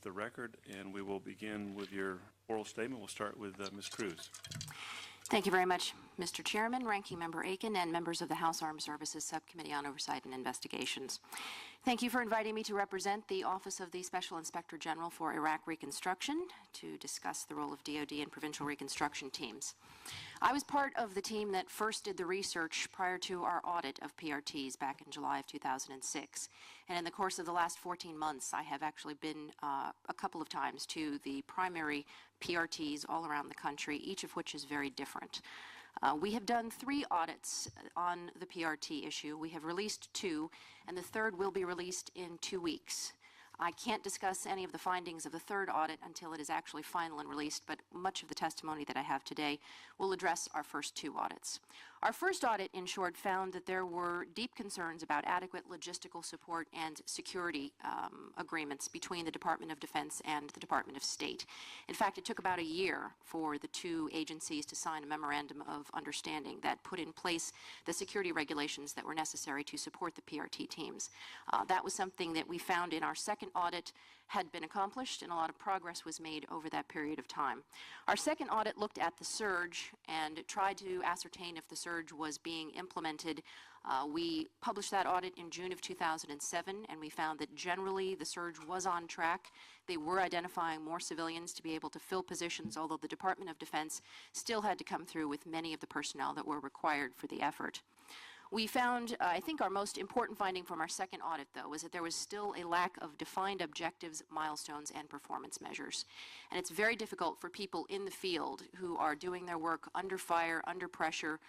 the record, and we will begin with your oral statement. We'll start with Ms. Cruz. Thank you very much, Mr. Chairman, Ranking Member Aiken, and members of the House Armed Services Subcommittee on Oversight and Investigations. Thank you for inviting me to represent the Office of the Special Inspector General for Iraq Reconstruction to discuss the role of DoD and provincial reconstruction teams. I was part of the team that first did the research prior to our audit of PRTs back in July of 2006. And in the course of the last 14 months, I have actually been a couple of times to the primary PRTs all around the country, each of which is very different. We have done 3 audits on the PRT issue. We have released 2, and the third will be released in 2 weeks. I can't discuss any of the findings of the third audit until it is actually final and released, but much of the testimony that I have today will address our first 2 audits. Our first audit, in short, found that there were deep concerns about adequate logistical support and security agreements between the Department of Defense and the Department of State. In fact, it took about a year for the 2 agencies to sign a memorandum of understanding that put in place the security regulations that were necessary to support the PRT teams. That was something that we found in our second audit had been accomplished, and a lot of progress was made over that period of time. Our second audit looked at the surge and tried to ascertain if the surge was being implemented. We published that audit in June of 2007, and we found that generally the surge was on track. They were identifying more civilians to be able to fill positions, although the Department of Defense still had to come through with many of the personnel that were required for the effort. We found, I think our most important finding from our second audit, though, was that there was still a lack of defined objectives, milestones, and performance measures. And it's very difficult for people in the field who are doing their work under fire, under pressure,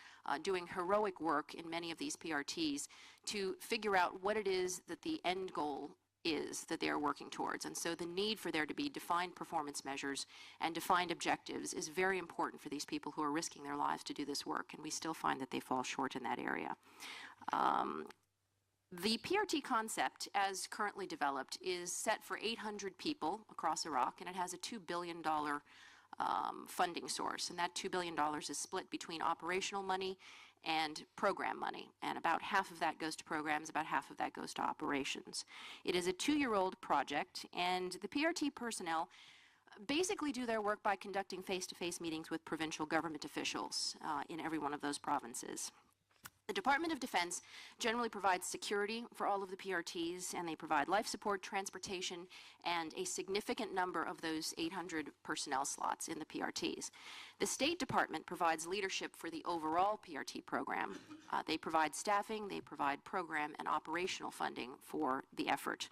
doing heroic work in many of these PRTs to figure out what it is that the end goal is that they are working towards. And so the need for there to be defined performance measures and defined objectives is very important for these people who are risking their lives to do this work, and we still find that they fall short in that area. The PRT concept, as currently developed, is set for 800 people across Iraq, and it has a $2 billion funding source, and that $2 billion is split between operational money and program money, and about half of that goes to programs, about half of that goes to operations. It is a 2-year-old project, and the PRT personnel basically do their work by conducting face-to-face meetings with provincial government officials in every one of those provinces. The Department of Defense generally provides security for all of the PRTs, and they provide life support, transportation, and a significant number of those 800 personnel slots in the PRTs. The State Department provides leadership for the overall PRT program. They provide staffing, they provide program and operational funding for the effort.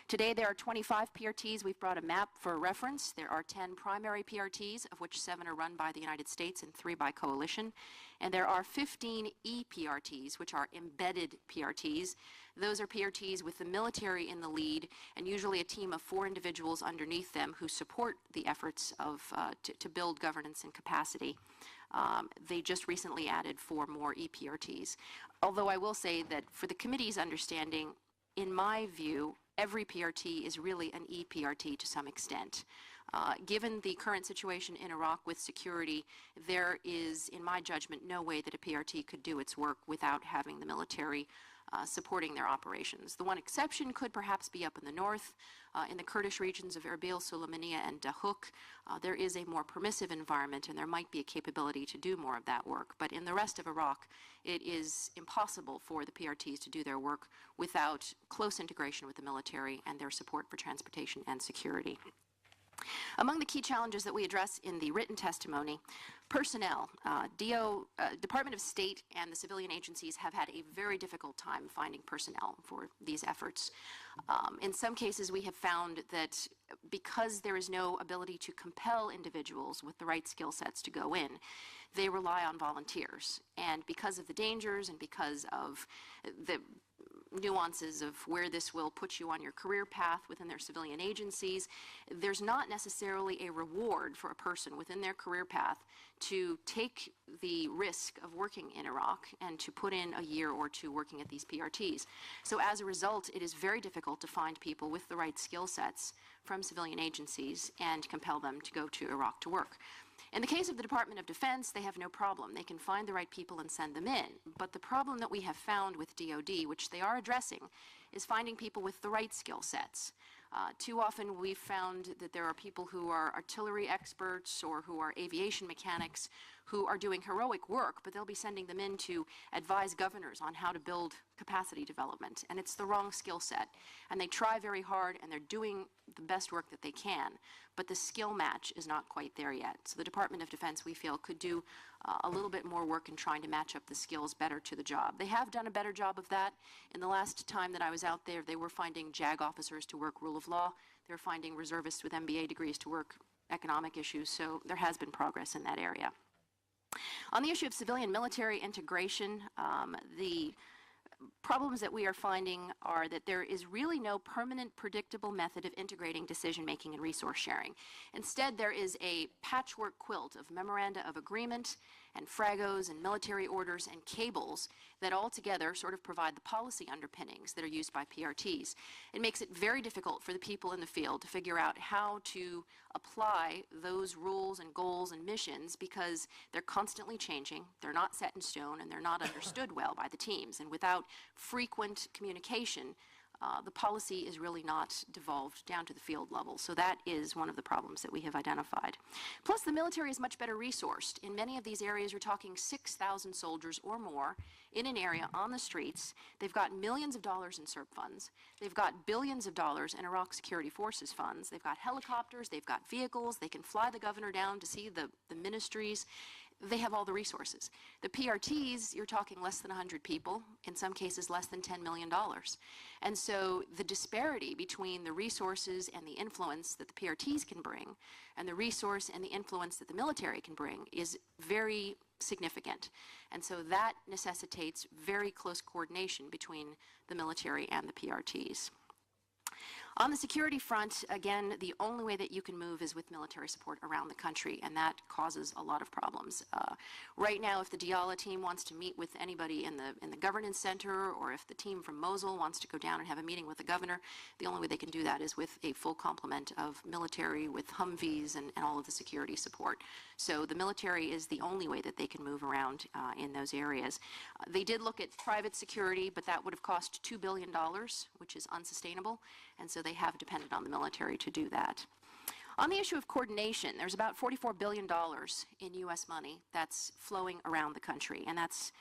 Today there are 25 PRTs. We've brought a map for reference. There are 10 primary PRTs, of which 7 are run by the United States and 3 by coalition. And there are 15 EPRTs, which are embedded PRTs. Those are PRTs with the military in the lead, and usually a team of 4 individuals underneath them who support the efforts of to build governance and capacity. They just recently added 4 more EPRTs. Although I will say that for the committee's understanding, in my view, every PRT is really an EPRT to some extent. Given the current situation in Iraq with security, there is, in my judgment, no way that a PRT could do its work without having the military supporting their operations. The one exception could perhaps be up in the north, in the Kurdish regions of Erbil, Sulaymaniyah, and Dahuk. There is a more permissive environment, and there might be a capability to do more of that work. But in the rest of Iraq, it is impossible for the PRTs to do their work without close integration with the military and their support for transportation and security. Among the key challenges that we address in the written testimony, personnel. Department of State and the civilian agencies have had a very difficult time finding personnel for these efforts. In some cases, we have found that because there is no ability to compel individuals with the right skill sets to go in, they rely on volunteers. And because of the dangers and because of the nuances of where this will put you on your career path within their civilian agencies, there's not necessarily a reward for a person within their career path to take the risk of working in Iraq and to put in a year or 2 working at these PRTs. So as a result, it is very difficult to find people with the right skill sets from civilian agencies and compel them to go to Iraq to work. In the case of the Department of Defense, they have no problem. They can find the right people and send them in. But the problem that we have found with DoD, which they are addressing, is finding people with the right skill sets. Too often we've found that there are people who are artillery experts or who are aviation mechanics who are doing heroic work, but they'll be sending them in to advise governors on how to build capacity development. And it's the wrong skill set. And they try very hard, and they're doing the best work that they can, but the skill match is not quite there yet. So the Department of Defense, we feel, could do a little bit more work in trying to match up the skills better to the job. They have done a better job of that. In the last time that I was out there, they were finding JAG officers to work rule of law. They were finding reservists with MBA degrees to work economic issues. So there has been progress in that area. On the issue of civilian-military integration, the problems that we are finding are that there is really no permanent, predictable method of integrating decision-making and resource sharing. Instead, there is a patchwork quilt of memoranda of agreement and fragos and military orders and cables that all together sort of provide the policy underpinnings that are used by PRTs. It makes it very difficult for the people in the field to figure out how to apply those rules and goals and missions because they're constantly changing, they're not set in stone, and they're not understood well by the teams. And without frequent communication, the policy is really not devolved down to the field level. So that is one of the problems that we have identified. Plus, the military is much better resourced. In many of these areas, we're talking 6,000 soldiers or more in an area on the streets. They've got millions of dollars in CERP funds. They've got billions of dollars in Iraq Security Forces funds. They've got helicopters. They've got vehicles. They can fly the governor down to see the ministries. They have all the resources. The PRTs, you're talking less than 100 people, in some cases less than $10 million. And so the disparity between the resources and the influence that the PRTs can bring and the resource and the influence that the military can bring is very significant. And so that necessitates very close coordination between the military and the PRTs. On the security front, again, the only way that you can move is with military support around the country, and that causes a lot of problems. Right now, if the Diyala team wants to meet with anybody in the governance center, or if the team from Mosul wants to go down and have a meeting with the governor, the only way they can do that is with a full complement of military, with Humvees and all of the security support. So the military is the only way that they can move around in those areas. They did look at private security, but that would have cost $2 billion, which is unsustainable, and so they have depended on the military to do that. On the issue of coordination, there's about $44 billion in U.S. money that's flowing around the country, and that's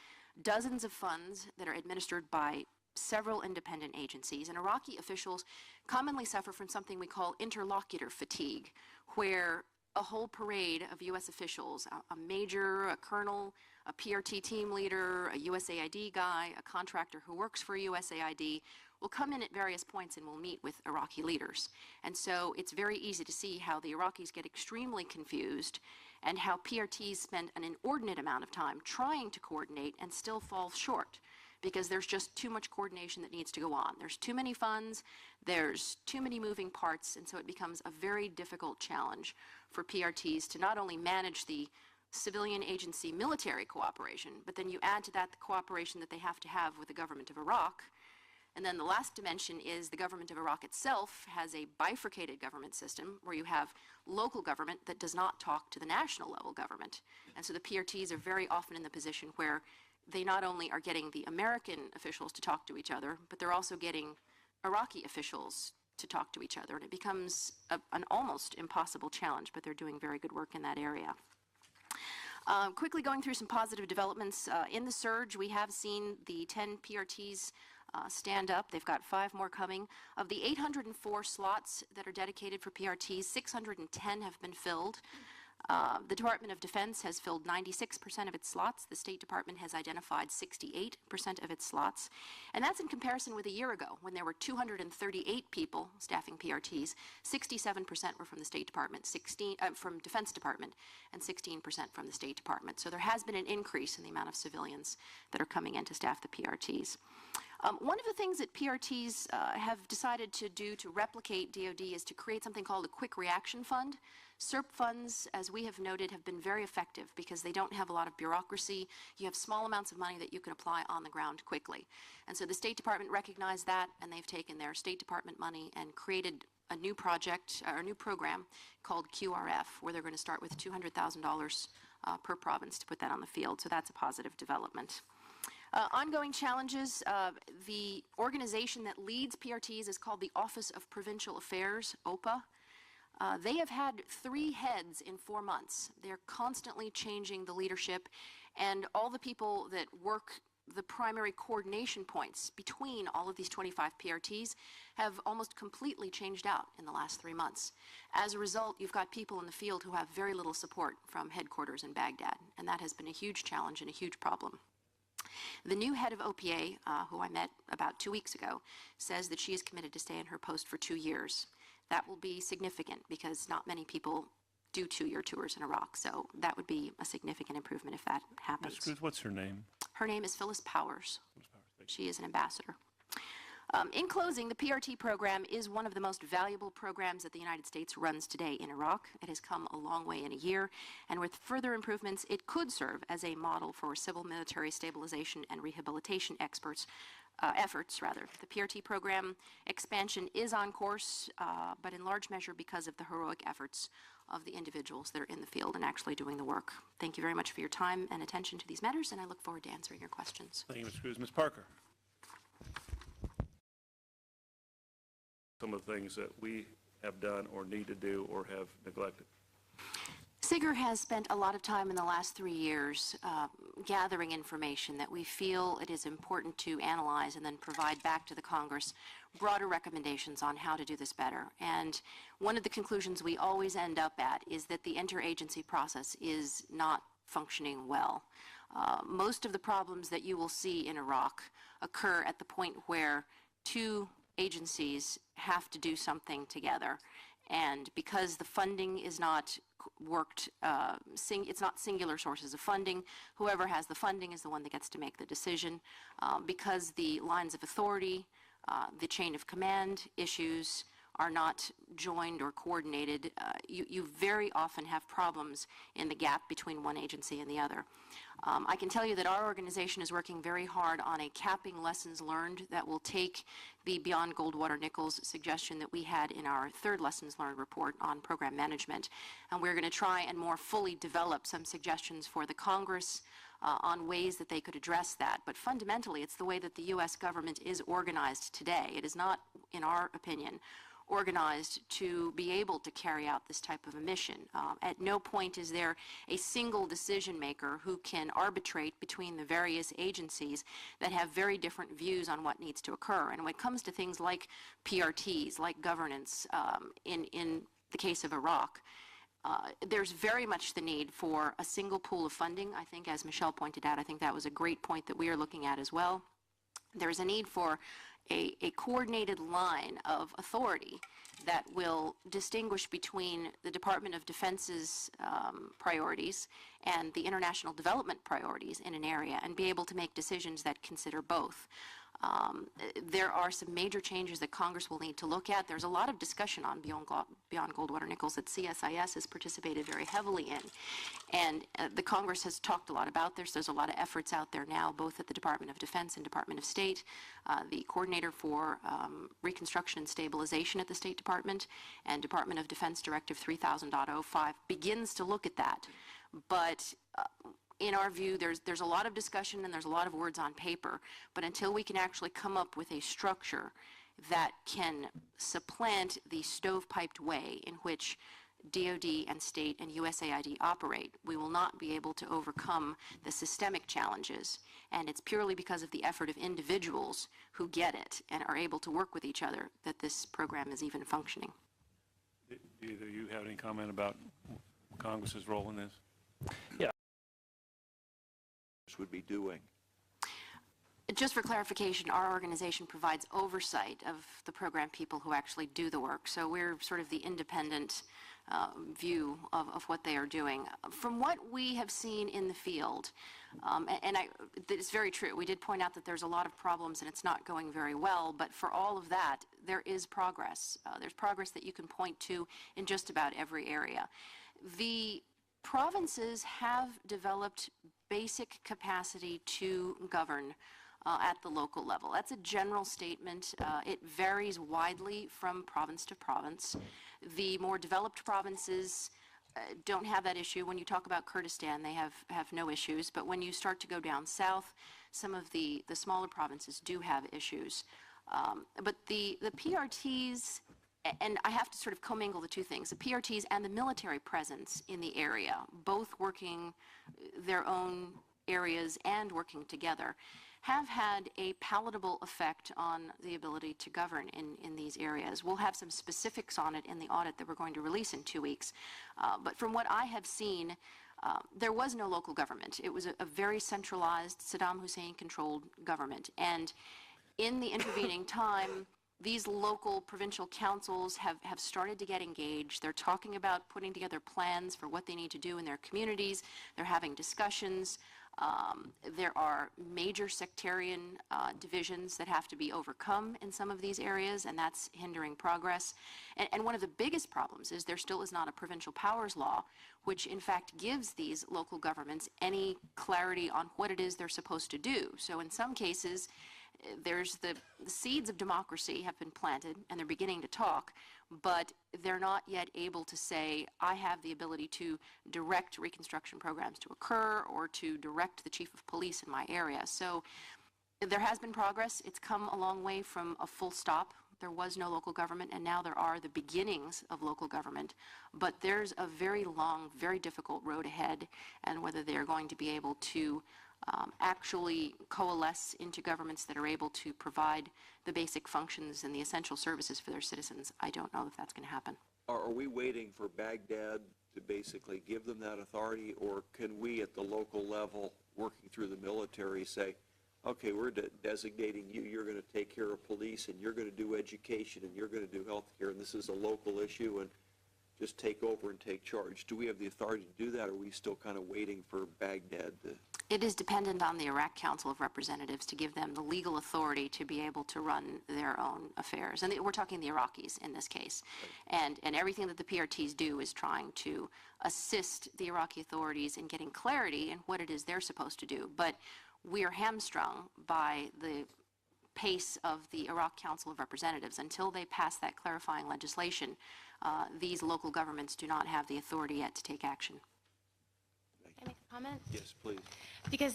dozens of funds that are administered by several independent agencies. And Iraqi officials commonly suffer from something we call interlocutor fatigue, where a whole parade of U.S. officials, a major, a colonel, a PRT team leader, a USAID guy, a contractor who works for USAID, will come in at various points and will meet with Iraqi leaders. And so it's very easy to see how the Iraqis get extremely confused and how PRTs spend an inordinate amount of time trying to coordinate and still fall short because there's just too much coordination that needs to go on. There's too many funds, there's too many moving parts, and so it becomes a very difficult challenge for PRTs to not only manage the civilian agency military cooperation, but then you add to that the cooperation that they have to have with the government of Iraq. And then the last dimension is the government of Iraq itself has a bifurcated government system where you have local government that does not talk to the national level government. And so the PRTs are very often in the position where they not only are getting the American officials to talk to each other, but they're also getting Iraqi officials to talk to each other. And it becomes an almost impossible challenge, but they're doing very good work in that area. Quickly going through some positive developments. In the surge, we have seen the 10 PRTs stand up. They've got 5 more coming. Of the 804 slots that are dedicated for PRTs, 610 have been filled. The Department of Defense has filled 96% of its slots. The State Department has identified 68% of its slots. And that's in comparison with a year ago when there were 238 people staffing PRTs. 67% were from the State Department, from Defense Department, and 16% from the State Department. So there has been an increase in the amount of civilians that are coming in to staff the PRTs. One of the things that PRTs have decided to do to replicate DoD is to create something called a Quick Reaction Fund. CERP funds, as we have noted, have been very effective because they don't have a lot of bureaucracy. You have small amounts of money that you can apply on the ground quickly. And so the State Department recognized that, and they've taken their State Department money and created a new project, or a new program called QRF, where they're going to start with $200,000 per province to put that on the field. So that's a positive development. Ongoing challenges, the organization that leads PRTs is called the Office of Provincial Affairs, OPA. They have had 3 heads in 4 months. They're constantly changing the leadership, and all the people that work the primary coordination points between all of these 25 PRTs have almost completely changed out in the last 3 months. As a result, you've got people in the field who have very little support from headquarters in Baghdad, and that has been a huge challenge and a huge problem. The new head of OPA, who I met about 2 weeks ago, says that she is committed to stay in her post for 2 years. That will be significant because not many people do 2-year tours in Iraq, so that would be a significant improvement if that happens. Ms. Cruz, what's her name? Her name is Phyllis Powers. Thank you. She is an ambassador. In closing, the PRT program is one of the most valuable programs that the United States runs today in Iraq. It has come a long way in a year, and with further improvements, it could serve as a model for civil military stabilization and rehabilitation efforts. The PRT program expansion is on course, but in large measure because of the heroic efforts of the individuals that are in the field and actually doing the work. Thank you very much for your time and attention to these matters, and I look forward to answering your questions. Thank you, Ms. Cruz. Ms. Parker. Some of the things that we have done or need to do or have neglected. SIGIR has spent a lot of time in the last 3 years gathering information that we feel it is important to analyze and then provide back to the Congress broader recommendations on how to do this better. And one of the conclusions we always end up at is that the interagency process is not functioning well. Most of the problems that you will see in Iraq occur at the point where 2 agencies have to do something together. And because the funding is not worked, it's not singular sources of funding, whoever has the funding is the one that gets to make the decision. Because the lines of authority, the chain of command issues are not joined or coordinated, you very often have problems in the gap between one agency and the other. I can tell you that our organization is working very hard on a capping lessons learned that will take the Beyond Goldwater Nichols suggestion that we had in our 3rd lessons learned report on program management. And we're going to try and more fully develop some suggestions for the Congress on ways that they could address that. But fundamentally, it's the way that the U.S. government is organized today. It is not, in our opinion, organized to be able to carry out this type of a mission. At no point is there a single decision maker who can arbitrate between the various agencies that have very different views on what needs to occur. And when it comes to things like PRTs, like governance, in the case of Iraq, there's very much the need for a single pool of funding. I think, as Michelle pointed out, I think that was a great point that we are looking at as well. There's a need for a coordinated line of authority that will distinguish between the Department of Defense's priorities and the international development priorities in an area and be able to make decisions that consider both. There are some major changes that Congress will need to look at. There's a lot of discussion on Beyond Goldwater Nichols that CSIS has participated very heavily in. And the Congress has talked a lot about this. There's a lot of efforts out there now, both at the Department of Defense and Department of State. The coordinator for Reconstruction and Stabilization at the State Department and Department of Defense Directive 3000.05 begins to look at that. But in our view, there's a lot of discussion and there's a lot of words on paper, but until we can actually come up with a structure that can supplant the stovepiped way in which DoD and state and USAID operate, we will not be able to overcome the systemic challenges. And it's purely because of the effort of individuals who get it and are able to work with each other that this program is even functioning. Do either of you have any comment about Congress's role in this? Yeah. Would be doing. Just for clarification, our organization provides oversight of the program people who actually do the work. So we're sort of the independent view of what they are doing. From what we have seen in the field, it's very true. We did point out that there's a lot of problems and it's not going very well, but for all of that, there is progress. There's progress that you can point to in just about every area. The provinces have developed basic capacity to govern at the local level. That's a general statement. It varies widely from province to province. The more developed provinces don't have that issue. When you talk about Kurdistan, they have no issues. But when you start to go down south, some of the smaller provinces do have issues. But the PRTs, and I have to sort of commingle the two things, the PRTs and the military presence in the area, both working their own areas and working together, have had a palatable effect on the ability to govern in these areas. We'll have some specifics on it in the audit that we're going to release in 2 weeks. But from what I have seen, there was no local government. It was a very centralized, Saddam Hussein-controlled government. And in the intervening time, these local provincial councils have started to get engaged. They're talking about putting together plans for what they need to do in their communities. They're having discussions. There are major sectarian divisions that have to be overcome in some of these areas, and that's hindering progress. And one of the biggest problems is there still is not a provincial powers law, which in fact gives these local governments any clarity on what it is they're supposed to do. So in some cases, there's the seeds of democracy have been planted, and they're beginning to talk, but they're not yet able to say, I have the ability to direct reconstruction programs to occur or to direct the chief of police in my area. So there has been progress. It's come a long way from a full stop. There was no local government, and now there are the beginnings of local government. But there's a very long, very difficult road ahead, and whether they're going to be able to actually coalesce into governments that are able to provide the basic functions and the essential services for their citizens, I don't know if that's going to happen. Are we waiting for Baghdad to basically give them that authority, or can we at the local level, working through the military, say, okay, we're designating you, you're going to take care of police, and you're going to do education, and you're going to do health care, and this is a local issue, and just take over and take charge? Do we have the authority to do that, or are we still kind of waiting for Baghdad to... It is dependent on the Iraq Council of Representatives to give them the legal authority to be able to run their own affairs. And we're talking the Iraqis in this case. Right. And everything that the PRTs do is trying to assist the Iraqi authorities in getting clarity in what it is they're supposed to do. But we are hamstrung by the pace of the Iraq Council of Representatives. Until they pass that clarifying legislation, these local governments do not have the authority yet to take action. Can I make a comment? Yes, please. Because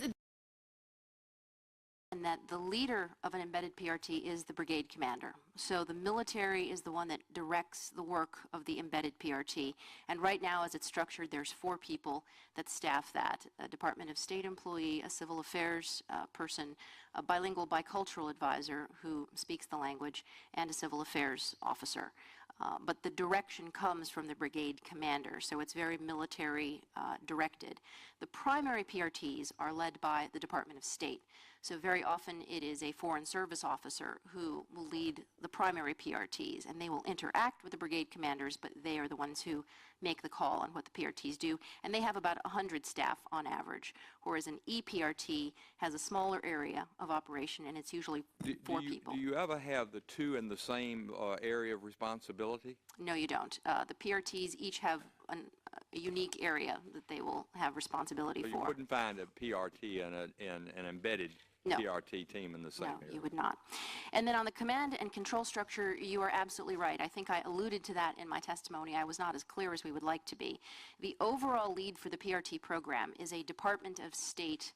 and that the leader of an embedded PRT is the brigade commander. So the military is the one that directs the work of the embedded PRT. And right now, as it's structured, there's 4 people that staff that: a Department of State employee, a civil affairs person, a bilingual bicultural advisor who speaks the language, and a civil affairs officer. But the direction comes from the brigade commander, so it's very military directed. The primary PRTs are led by the Department of State. So very often it is a foreign service officer who will lead the primary PRTs, and they will interact with the brigade commanders, but they are the ones who make the call on what the PRTs do. And they have about 100 staff on average, whereas an EPRT has a smaller area of operation, and it's usually 4 people. Do you ever have the 2 in the same area of responsibility? No, you don't. The PRTs each have a unique area that they will have responsibility So for. you wouldn't find a PRT and an embedded No. PRT team in the same area? No, you would not. And then on the command and control structure, you are absolutely right. I think I alluded to that in my testimony. I was not as clear as we would like to be. The overall lead for the PRT program is a Department of State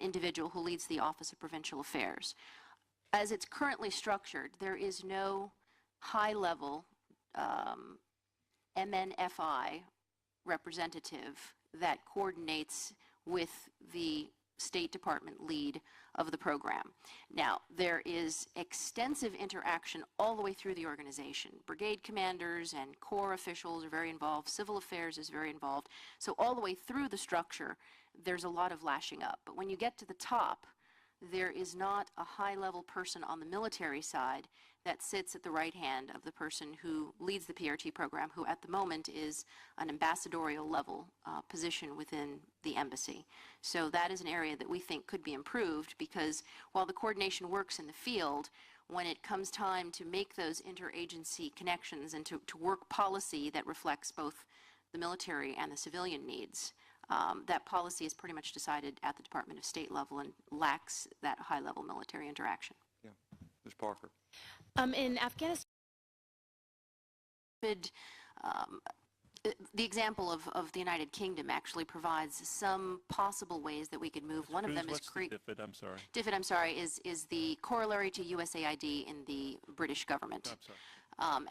individual who leads the Office of Provincial Affairs. As it's currently structured, there is no high-level MNFI representative that coordinates with the State Department lead of the program. Now, there is extensive interaction all the way through the organization. Brigade commanders and corps officials are very involved. Civil affairs is very involved. So all the way through the structure, there's a lot of lashing up. But when you get to the top, there is not a high-level person on the military side that sits at the right hand of the person who leads the PRT program, who at the moment is an ambassadorial level position within the embassy. So that is an area that we think could be improved, because while the coordination works in the field, when it comes time to make those interagency connections and to work policy that reflects both the military and the civilian needs, that policy is pretty much decided at the Department of State level and lacks that high-level military interaction. Yeah. Ms. Parker. in Afghanistan, The example of the United Kingdom actually provides some possible ways that we could move. One of Cruz, them is what's the DFID? I'm sorry. DFID, I'm sorry, is the corollary to USAID in the British government. I'm sorry.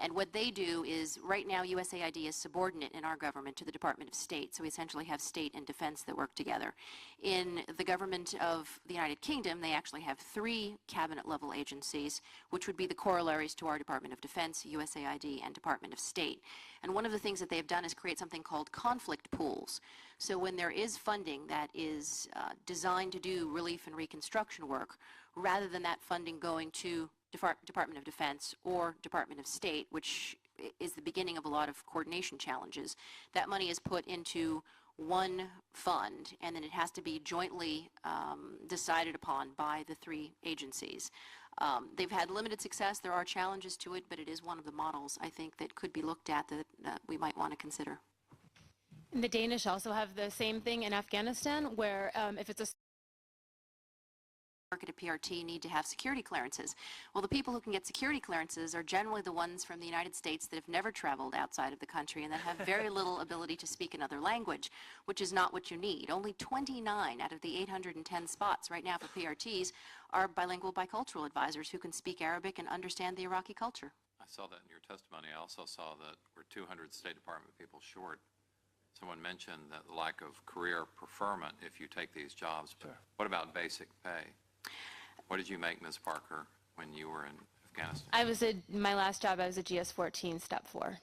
And what they do is, right now, USAID is subordinate in our government to the Department of State, so we essentially have state and defense that work together. In the government of the United Kingdom, they actually have 3 cabinet-level agencies, which would be the corollaries to our Department of Defense, USAID, and Department of State. And one of the things that they've done is create something called conflict pools. So when there is funding that is designed to do relief and reconstruction work, rather than that funding going to Department of Defense or Department of State, which is the beginning of a lot of coordination challenges, that money is put into one fund, and then it has to be jointly decided upon by the 3 agencies. They've had limited success. There are challenges to it, but it is one of the models, I think, that could be looked at that we might want to consider. And the Danish also have the same thing in Afghanistan, where if it's a Work at a PRT need to have security clearances. Well, the people who can get security clearances are generally the ones from the United States that have never traveled outside of the country and that have very little ability to speak another language, which is not what you need. Only 29 out of the 810 spots right now for PRTs are bilingual bicultural advisors who can speak Arabic and understand the Iraqi culture. I saw that in your testimony. I also saw that we're 200 State Department people short. Someone mentioned that the lack of career preferment if you take these jobs. But what about basic pay? What did you make, Ms. Parker, when you were in Afghanistan? my last job, I was a GS-14 Step 4.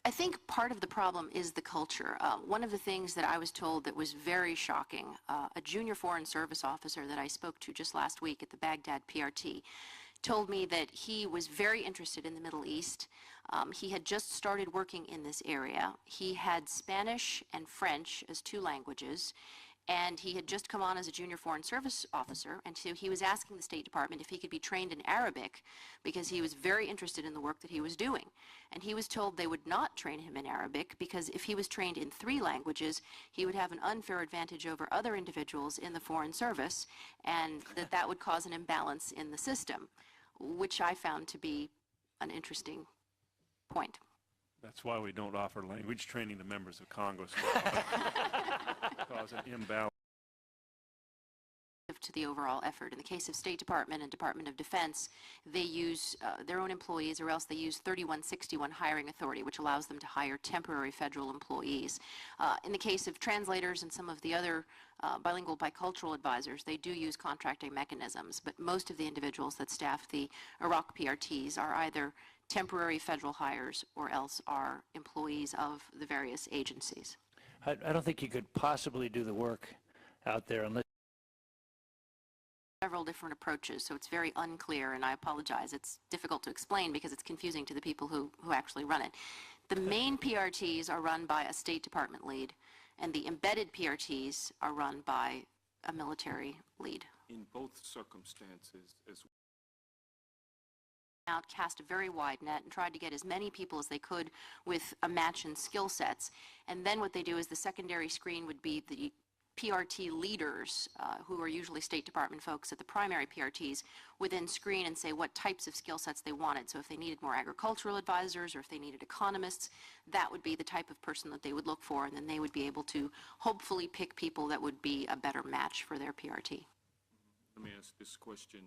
I think part of the problem is the culture. One of the things that I was told that was very shocking, a junior foreign service officer that I spoke to just last week at the Baghdad PRT told me that he was very interested in the Middle East. He had just started working in this area. He had Spanish and French as 2 languages, and he had just come on as a junior foreign service officer, and so he was asking the State Department if he could be trained in Arabic because he was very interested in the work that he was doing. And he was told they would not train him in Arabic because if he was trained in 3 languages, he would have an unfair advantage over other individuals in the Foreign Service, and that would cause an imbalance in the system, which I found to be an interesting point. That's why we don't offer language training to members of Congress. Cause an imbalance. To the overall effort. In the case of State Department and Department of Defense, they use their own employees, or else they use 3161 hiring authority, which allows them to hire temporary federal employees. In the case of translators and some of the other bilingual bicultural advisors, they do use contracting mechanisms, but most of the individuals that staff the Iraq PRTs are either temporary federal hires or else are employees of the various agencies. I don't think you could possibly do the work out there unless Several different approaches, so it's very unclear, and I apologize. It's difficult to explain because it's confusing to the people who actually run it. The main PRTs are run by a State Department lead, and the embedded PRTs are run by a military lead. In both circumstances, as Out, cast a very wide net and tried to get as many people as they could with a match in skill sets. And then what they do is the secondary screen would be the PRT leaders, who are usually State Department folks at the primary PRTs, would then screen and say what types of skill sets they wanted. So if they needed more agricultural advisors or if they needed economists, that would be the type of person that they would look for, and then they would be able to hopefully pick people that would be a better match for their PRT. let me ask this question,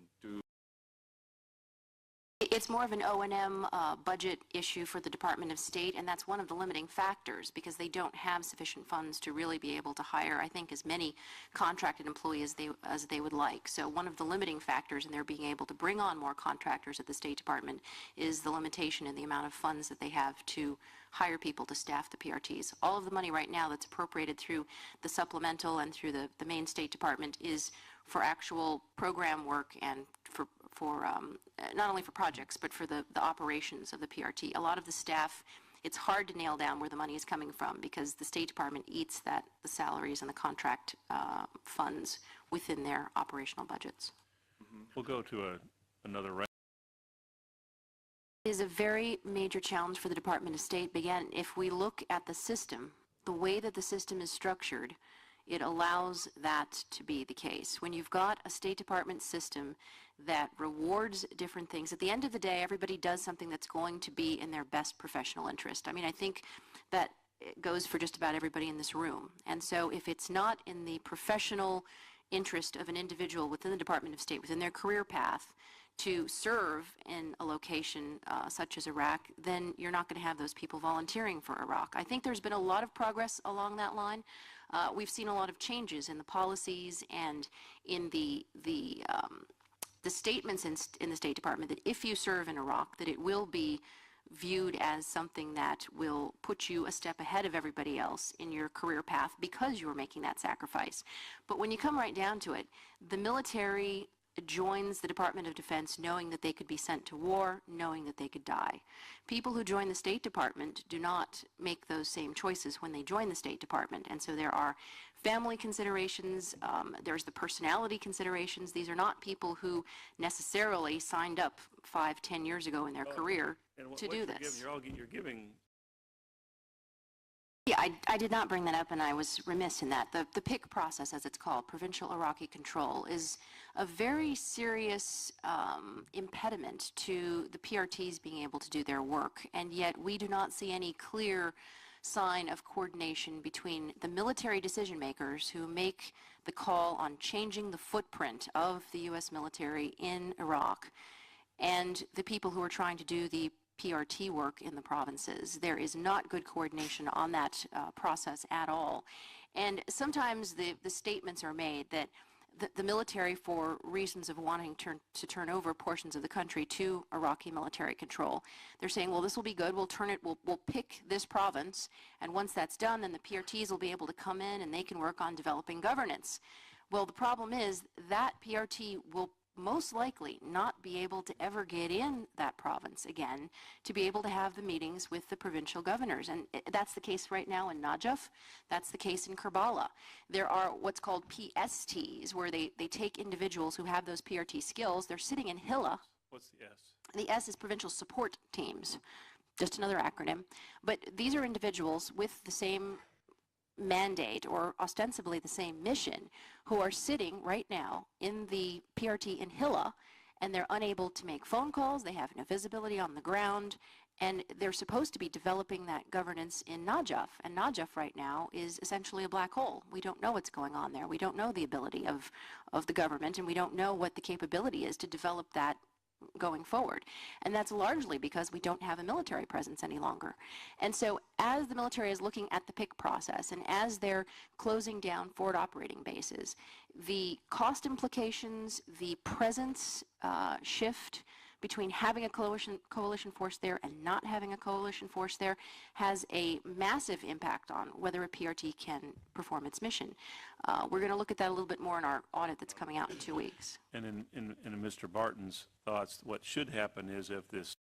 It's more of an O&M budget issue for the Department of State, and that's one of the limiting factors because they don't have sufficient funds to really be able to hire, I think, as many contracted employees as they would like. So one of the limiting factors in their being able to bring on more contractors at the State Department is the limitation in the amount of funds that they have to hire people to staff the PRTs. All of the money right now that's appropriated through the supplemental and through the main State Department is for actual program work and for not only for projects, but for the operations of the PRT. A lot of the staff, it's hard to nail down where the money is coming from because the State Department eats the salaries and the contract funds within their operational budgets. We'll go to another round. It is a very major challenge for the Department of State. But again, if we look at the system, the way that the system is structured, it allows that to be the case. When you've got a State Department system that rewards different things, at the end of the day, everybody does something that's going to be in their best professional interest. I mean, I think that it goes for just about everybody in this room. And so if it's not in the professional interest of an individual within the Department of State, within their career path, to serve in a location such as Iraq, then you're not going to have those people volunteering for Iraq. I think there's been a lot of progress along that line. We've seen a lot of changes in the policies and in the statements in the State Department that if you serve in Iraq, that it will be viewed as something that will put you a step ahead of everybody else in your career path because you are making that sacrifice. But when you come right down to it, the military joins the Department of Defense knowing that they could be sent to war, knowing that they could die. People who join the State Department do not make those same choices when they join the State Department. And so there are family considerations, there's the personality considerations. These are not people who necessarily signed up 5-10 years ago in their career to do this. You're giving. Yeah, I did not bring that up, and I was remiss in that. The PIC process, as it's called, Provincial Iraqi Control, is a very serious impediment to the PRTs being able to do their work, and yet we do not see any clear sign of coordination between the military decision makers who make the call on changing the footprint of the U.S. military in Iraq and the people who are trying to do the PRT work in the provinces. There is not good coordination on that process at all. And sometimes the statements are made that the military, for reasons of wanting to turn over portions of the country to Iraqi military control, they're saying, well, this will be good, we'll pick this province, and once that's done, then the PRTs will be able to come in and they can work on developing governance. Well, the problem is that PRT will most likely not be able to ever get in that province again to be able to have the meetings with the provincial governors. And that's the case right now in Najaf. That's the case in Kerbala. There are what's called PSTs, where they take individuals who have those PRT skills. They're sitting in Hilla. What's the S? The S is Provincial Support Teams, just another acronym. But these are individuals with the same mandate or ostensibly the same mission who are sitting right now in the PRT in Hilla, and they're unable to make phone calls, they have no visibility on the ground, and they're supposed to be developing that governance in Najaf, and Najaf right now is essentially a black hole. We don't know what's going on there. We don't know the ability of the government, and we don't know what the capability is to develop that going forward. And that's largely because we don't have a military presence any longer. And so as the military is looking at the PIC process and as they're closing down forward operating bases, the cost implications, the presence shift between having a coalition force there and not having a coalition force there has a massive impact on whether a PRT can perform its mission. We're going to look at that a little bit more in our audit that's coming out in 2 weeks. And in Mr. Barton's thoughts, what should happen is if this